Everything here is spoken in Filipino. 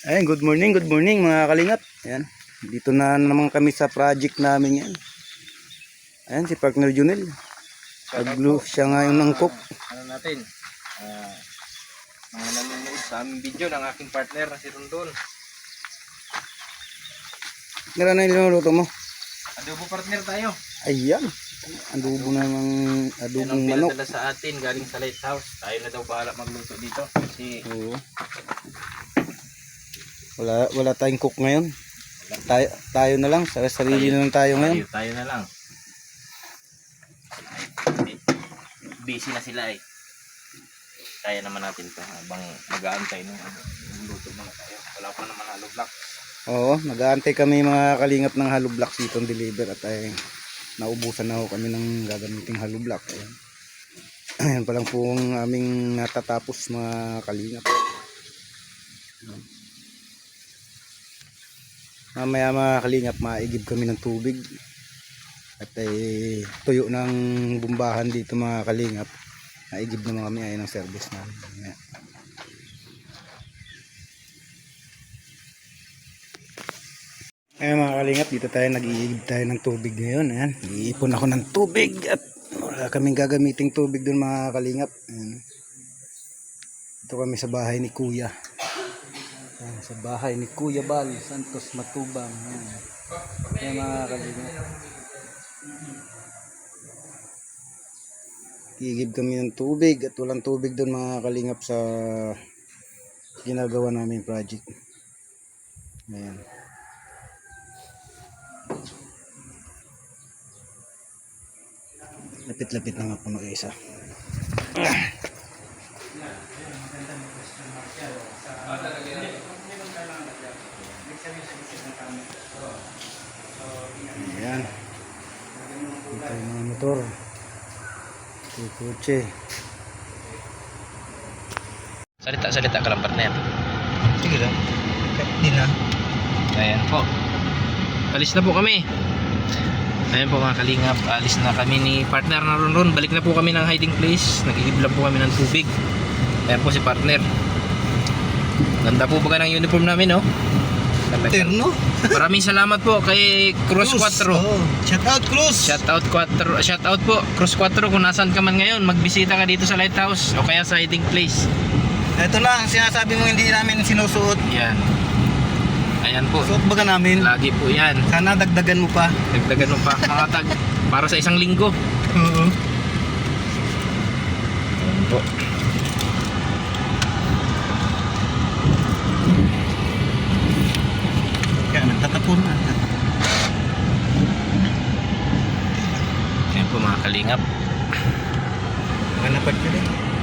Ayun, good morning mga kalingap. Ayan, dito na naman kami sa project namin yan. Ayan, si Partner Junel. Pag-glue siya ngayon ng cook. Ano natin? Mga nanonood sa aming video ng aking partner na si Rondon. Meron na yung linuluto mo. Adobo partner tayo. Ayan, adobo ng Yan ang adobong manok. pinadala sa atin galing sa lighthouse. Tayo na daw bahala magluto dito. Kasi Oo. Wala tayong cook ngayon. Tayo na lang, sarili na lang tayo ngayon. tayo na lang. Busy na sila eh. Kaya naman natin to habang mag-aantay ng luto mga tayo. Wala pa naman hollow block. Oo, nag-aantay kami mga kalingap ng hollow block dito deliver at ay naubusan na ho kami ng gagamiting hollow block. Ayan. Ayan pa lang po ang aming natatapos mga kalingap. Mamaya mga kalingap, maigib kami ng tubig at ay tuyo ng bumbahan dito mga kalingap. Maigib naman kami ay ng service namin. Ayan. Ayan mga kalingap, dito tayo nag-iigib tayo ng tubig ngayon. Ayan, iipon ako ng tubig at wala kaming gagamiting tubig dun mga kalingap. Ayan. Ito kami sa bahay ni Kuya. Ayan, sa bahay ni Kuya Bal Santos Matubang. Ayan mga kalingap. Iigib kami ng tubig at walang tubig dun mga kalingap sa ginagawa namin project. Ayan. Lapit-lapit na nga po ng isa. Ayan. Ito yung mga motor. Ito yung kotse. Salita ka lang partner. Sige lang. Hindi na. Ayan po. Alis na po kami. Ayan po mga kalingap, alis na kami ni partner na Ronron. Balik na po kami ng hiding place. Nag-iib lang po kami ng tubig. Ayan po si partner. Ganda po ba ng uniform namin, no? Terno. Maraming salamat po kay Cruz 4. Oh. Shout out Cruz. Shout out po Cruz 4. Kung nasaan ka man ngayon, magbisita ka dito sa lighthouse o kaya sa hiding place. Ito na ang sinasabi mo hindi namin sinusuot. Yan. Ayan po. Suot ba ka namin? Lagi po yan. Sana dagdagan mo pa. Dagdagan mo pa. Mga tag para sa isang linggo. Oo. Ayan po. Kaya nagtatapon na. Ayan po mga kalingap. Manapad ka rin.